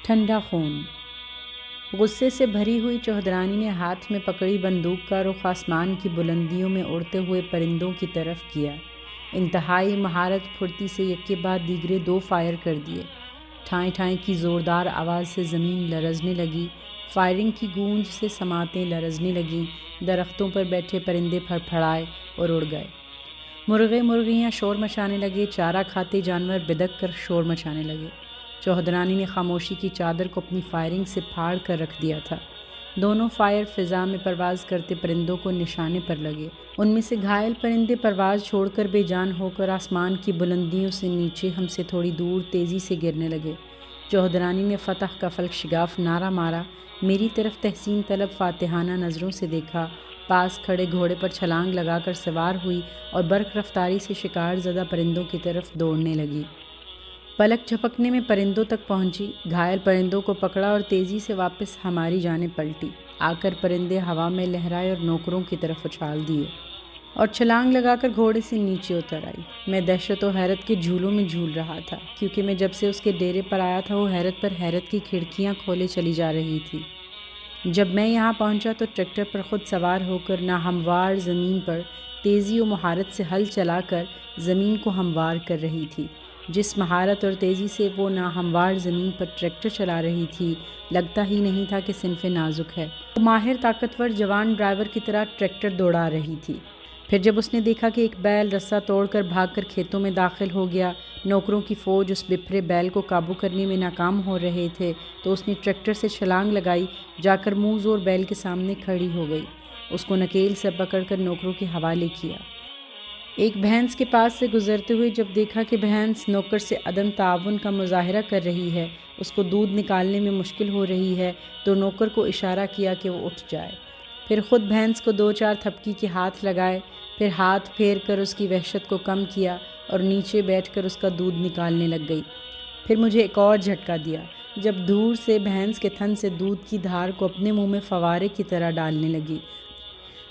ٹھنڈا خون۔ غصے سے بھری ہوئی چوہدرانی نے ہاتھ میں پکڑی بندوق کا رخ آسمان کی بلندیوں میں اڑتے ہوئے پرندوں کی طرف کیا۔ انتہائی مہارت پھرتی سے یک کے بعد دیگرے 2 فائر کر دیے۔ ٹھائیں ٹھائیں کی زوردار آواز سے زمین لرزنے لگی، فائرنگ کی گونج سے سماعتیں لرزنے لگیں، درختوں پر بیٹھے پرندے پھڑ پھڑائے اور اڑ گئے۔ مرغے مرغیاں شور مچانے لگے، چارہ کھاتے جانور بدک کر شور مچانے لگے۔ چوہدرانی نے خاموشی کی چادر کو اپنی فائرنگ سے پھاڑ کر رکھ دیا تھا۔ دونوں فائر فضا میں پرواز کرتے پرندوں کو نشانے پر لگے۔ ان میں سے گھائل پرندے پرواز چھوڑ کر بے جان ہو کر آسمان کی بلندیوں سے نیچے ہم سے تھوڑی دور تیزی سے گرنے لگے۔ چوہدرانی نے فتح کا فلک شگاف نعرہ مارا، میری طرف تحسین طلب فاتحانہ نظروں سے دیکھا، پاس کھڑے گھوڑے پر چھلانگ لگا کر سوار ہوئی اور برق رفتاری سے شکار زدہ پرندوں کی طرف دوڑنے لگی۔ پلک جھپکنے میں پرندوں تک پہنچی، گھائل پرندوں کو پکڑا اور تیزی سے واپس ہماری جانب پلٹی۔ آ کر پرندے ہوا میں لہرائے اور نوکروں کی طرف اچھال دیے اور چھلانگ لگا کر گھوڑے سے نیچے اتر آئی۔ میں دہشت و حیرت کے جھولوں میں جھول رہا تھا، کیونکہ میں جب سے اس کے ڈیرے پر آیا تھا وہ حیرت پر حیرت کی کھڑکیاں کھولے چلی جا رہی تھی۔ جب میں یہاں پہنچا تو ٹریکٹر پر خود سوار ہو کر ناہموار زمین پر تیزی و مہارت سے ہل چلا کر زمین کو ہموار کر رہی تھی۔ جس مہارت اور تیزی سے وہ ناہموار زمین پر ٹریکٹر چلا رہی تھی، لگتا ہی نہیں تھا کہ صنف نازک ہے۔ وہ ماہر طاقتور جوان ڈرائیور کی طرح ٹریکٹر دوڑا رہی تھی۔ پھر جب اس نے دیکھا کہ ایک بیل رسہ توڑ کر بھاگ کر کھیتوں میں داخل ہو گیا، نوکروں کی فوج اس بپھرے بیل کو قابو کرنے میں ناکام ہو رہے تھے، تو اس نے ٹریکٹر سے چھلانگ لگائی، جا کر منہ زور بیل کے سامنے کھڑی ہو گئی، اس کو نکیل سے پکڑ کر نوکروں کے حوالے کیا۔ ایک بھینس کے پاس سے گزرتے ہوئے جب دیکھا کہ بھینس نوکر سے عدم تعاون کا مظاہرہ کر رہی ہے، اس کو دودھ نکالنے میں مشکل ہو رہی ہے، تو نوکر کو اشارہ کیا کہ وہ اٹھ جائے۔ پھر خود بھینس کو 2-4 تھپکی کے ہاتھ لگائے، پھر ہاتھ پھیر کر اس کی وحشت کو کم کیا اور نیچے بیٹھ کر اس کا دودھ نکالنے لگ گئی۔ پھر مجھے ایک اور جھٹکا دیا، جب دور سے بھینس کے تھن سے دودھ کی دھار کو اپنے منہ میں فوارے کی طرح ڈالنے لگی۔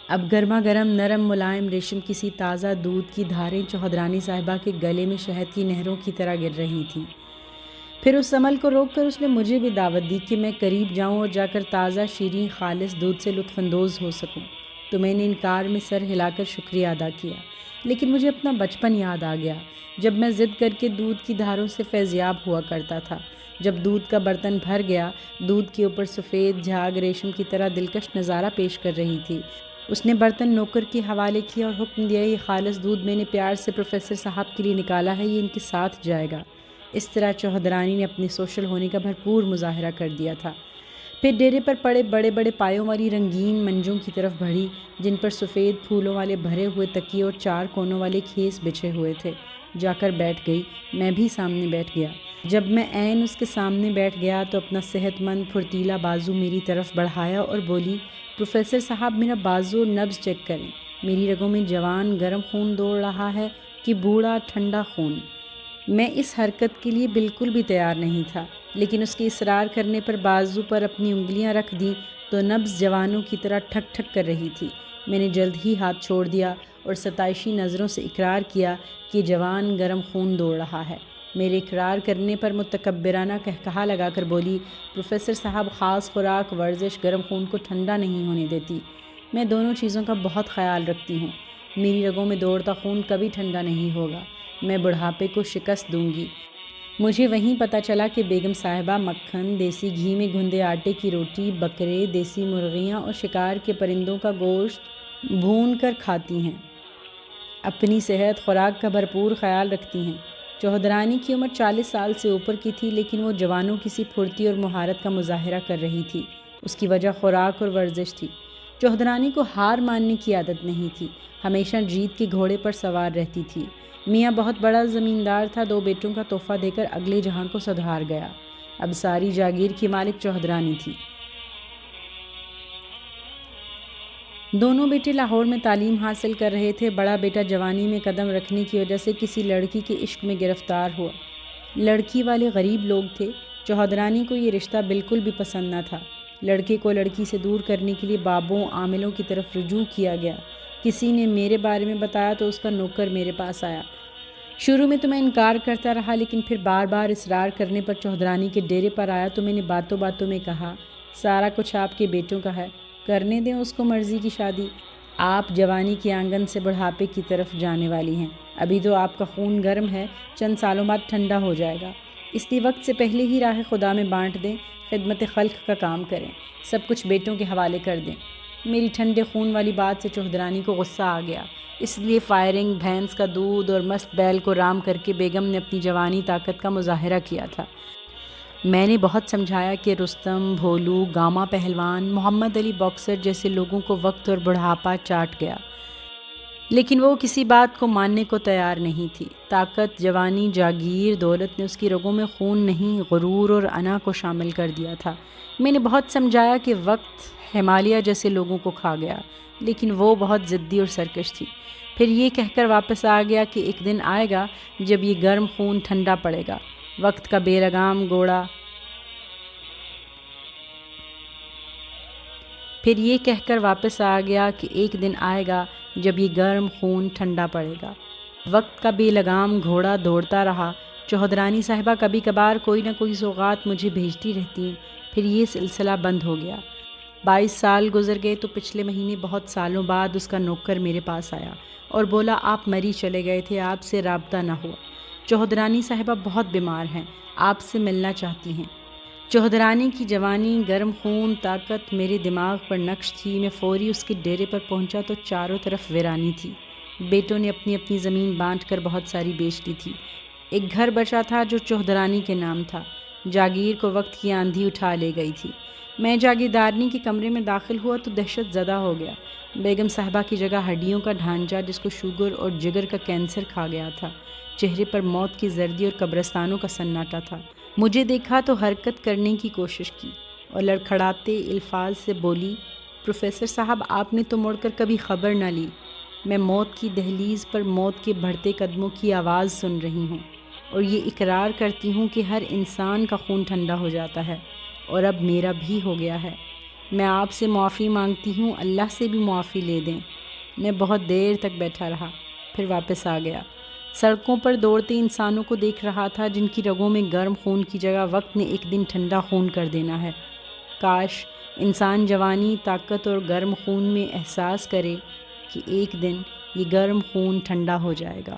اب گرما گرم نرم ملائم ریشم کسی تازہ دودھ کی دھاریں چوہدرانی صاحبہ کے گلے میں شہد کی نہروں کی طرح گر رہی تھیں۔ پھر اس عمل کو روک کر اس نے مجھے بھی دعوت دی کہ میں قریب جاؤں اور جا کر تازہ شیریں خالص دودھ سے لطف اندوز ہو سکوں، تو میں نے انکار میں سر ہلا کر شکریہ ادا کیا۔ لیکن مجھے اپنا بچپن یاد آ گیا، جب میں ضد کر کے دودھ کی دھاروں سے فیضیاب ہوا کرتا تھا۔ جب دودھ کا برتن بھر گیا، دودھ کے اوپر سفید جھاگ ریشم کی طرح دلکش نظارہ پیش کر رہی تھی۔ اس نے برتن نوکر کے حوالے کیا اور حکم دیا، یہ خالص دودھ میں نے پیار سے پروفیسر صاحب کے لیے نکالا ہے، یہ ان کے ساتھ جائے گا۔ اس طرح چوہدرانی نے اپنے سوشل ہونے کا بھرپور مظاہرہ کر دیا تھا۔ پھر ڈیرے پر پڑے بڑے بڑے پایوں والی رنگین منجوں کی طرف بڑھی، جن پر سفید پھولوں والے بھرے ہوئے تکیے اور 4 کونوں والے کھیس بچھے ہوئے تھے۔ جا کر بیٹھ گئی، میں بھی سامنے بیٹھ گیا۔ جب میں عین اس کے سامنے بیٹھ گیا تو اپنا صحت مند پھرتیلا بازو میری طرف بڑھایا اور بولی، پروفیسر صاحب میرا بازو اور نبض چیک کریں، میری رگوں میں جوان گرم خون دوڑ رہا ہے کہ بوڑھا ٹھنڈا خون۔ میں اس حرکت کے لیے بالکل بھی تیار نہیں تھا، لیکن اس کے اصرار کرنے پر بازو پر اپنی انگلیاں رکھ دیں تو نبض جوانوں کی طرح ٹھک ٹھک کر رہی تھی۔ میں نے جلد ہی ہاتھ چھوڑ دیا اور ستائشی نظروں سے اقرار کیا کہ جوان گرم خون دوڑ رہا ہے۔ میرے اقرار کرنے پر متکبرانہ قہقہا لگا کر بولی، پروفیسر صاحب خاص خوراک ورزش گرم خون کو ٹھنڈا نہیں ہونے دیتی، میں دونوں چیزوں کا بہت خیال رکھتی ہوں، میری رگوں میں دوڑتا خون کبھی ٹھنڈا نہیں ہوگا، میں بڑھاپے کو شکست دوں گی۔ مجھے وہیں پتہ چلا کہ بیگم صاحبہ مکھن، دیسی گھی میں گھندے آٹے کی روٹی، بکرے، دیسی مرغیاں اور شکار کے پرندوں کا گوشت بھون کر کھاتی ہیں، اپنی صحت خوراک کا بھرپور خیال رکھتی ہیں۔ چوہدرانی کی عمر 40 سال سے اوپر کی تھی، لیکن وہ جوانوں کی سی پھرتی اور مہارت کا مظاہرہ کر رہی تھی۔ اس کی وجہ خوراک اور ورزش تھی۔ چوہدرانی کو ہار ماننے کی عادت نہیں تھی، ہمیشہ جیت کے گھوڑے پر سوار رہتی تھی۔ میاں بہت بڑا زمیندار تھا، 2 بیٹوں کا تحفہ دے کر اگلے جہاں کو سدھار گیا، اب ساری جاگیر کی مالک چوہدرانی تھی۔ دونوں بیٹے لاہور میں تعلیم حاصل کر رہے تھے۔ بڑا بیٹا جوانی میں قدم رکھنے کی وجہ سے کسی لڑکی کے عشق میں گرفتار ہوا۔ لڑکی والے غریب لوگ تھے، چوہدرانی کو یہ رشتہ بالکل بھی پسند نہ تھا۔ لڑکے کو لڑکی سے دور کرنے کے لیے بابوں عاملوں کی طرف رجوع کیا گیا۔ کسی نے میرے بارے میں بتایا تو اس کا نوکر میرے پاس آیا۔ شروع میں تو میں انکار کرتا رہا، لیکن پھر بار بار اصرار کرنے پر چودھرانی کے ڈیرے پر آیا تو میں نے باتوں باتوں میں کہا، سارا کچھ آپ کے بیٹوں کا ہے، کرنے دیں اس کو مرضی کی شادی۔ آپ جوانی کے آنگن سے بڑھاپے کی طرف جانے والی ہیں، ابھی تو آپ کا خون گرم ہے، چند سالوں بعد ٹھنڈا ہو جائے گا، اس لیے وقت سے پہلے ہی راہ خدا میں بانٹ دیں، خدمت خلق کا کام کریں، سب کچھ بیٹوں کے حوالے کر دیں۔ میری ٹھنڈے خون والی بات سے چودھرانی کو غصہ آ گیا، اس لیے فائرنگ، بھینس کا دودھ اور مست بیل کو رام کر کے بیگم نے اپنی جوانی طاقت کا مظاہرہ کیا تھا۔ میں نے بہت سمجھایا کہ رستم، بھولو، گاما پہلوان، محمد علی باکسر جیسے لوگوں کو وقت اور بڑھاپا چاٹ گیا، لیکن وہ کسی بات کو ماننے کو تیار نہیں تھی۔ طاقت، جوانی، جاگیر، دولت نے اس کی رگوں میں خون نہیں، غرور اور انا کو شامل کر دیا تھا۔ میں نے بہت سمجھایا کہ وقت ہمالیہ جیسے لوگوں کو کھا گیا، لیکن وہ بہت ضدی اور سرکش تھی۔ پھر یہ کہہ کر واپس آ گیا کہ ایک دن آئے گا جب یہ گرم خون ٹھنڈا پڑے گا، وقت کا بے لگام گھوڑا۔ پھر یہ کہہ کر واپس آ گیا کہ ایک دن آئے گا جب یہ گرم خون ٹھنڈا پڑے گا۔ وقت کا بے لگام گھوڑا دوڑتا رہا۔ چودھرانی صاحبہ کبھی کبھار کوئی نہ کوئی سوغات مجھے بھیجتی رہتی، پھر یہ سلسلہ بند ہو گیا۔ 22 سال گزر گئے تو پچھلے مہینے بہت سالوں بعد اس کا نوکر میرے پاس آیا اور بولا، آپ مری چلے گئے تھے، آپ سے رابطہ نہ ہوا، چودھرانی صاحبہ بہت بیمار ہیں، آپ سے ملنا چاہتی ہیں۔ چودھرانی کی جوانی، گرم خون، طاقت میرے دماغ پر نقش تھی۔ میں فوری اس کے ڈیرے پر پہنچا تو چاروں طرف ویرانی تھی۔ بیٹوں نے اپنی اپنی زمین بانٹ کر بہت ساری بیچ دی تھی۔ ایک گھر بچا تھا جو چودھرانی کے نام تھا، جاگیر کو وقت کی آندھی اٹھا لے گئی تھی۔ میں جاگیردارنی کے کمرے میں داخل ہوا تو دہشت زدہ ہو گیا۔ بیگم صاحبہ کی جگہ ہڈیوں کا ڈھانچہ جس کو شوگر اور جگر کا کینسر کھا گیا تھا، چہرے پر موت کی زردی اور قبرستانوں کا سناٹا تھا۔ مجھے دیکھا تو حرکت کرنے کی کوشش کی اور لڑکھڑاتے الفاظ سے بولی، پروفیسر صاحب آپ نے تو مڑ کر کبھی خبر نہ لی، میں موت کی دہلیز پر موت کے بڑھتے قدموں کی آواز سن رہی ہوں اور یہ اقرار کرتی ہوں کہ ہر انسان کا خون ٹھنڈا ہو جاتا ہے اور اب میرا بھی ہو گیا ہے۔ میں آپ سے معافی مانگتی ہوں، اللہ سے بھی معافی لے دیں۔ میں بہت دیر تک بیٹھا رہا، پھر واپس آ گیا۔ سڑکوں پر دوڑتے انسانوں کو دیکھ رہا تھا جن کی رگوں میں گرم خون کی جگہ وقت نے ایک دن ٹھنڈا خون کر دینا ہے۔ کاش انسان جوانی، طاقت اور گرم خون میں احساس کرے کہ ایک دن یہ گرم خون ٹھنڈا ہو جائے گا۔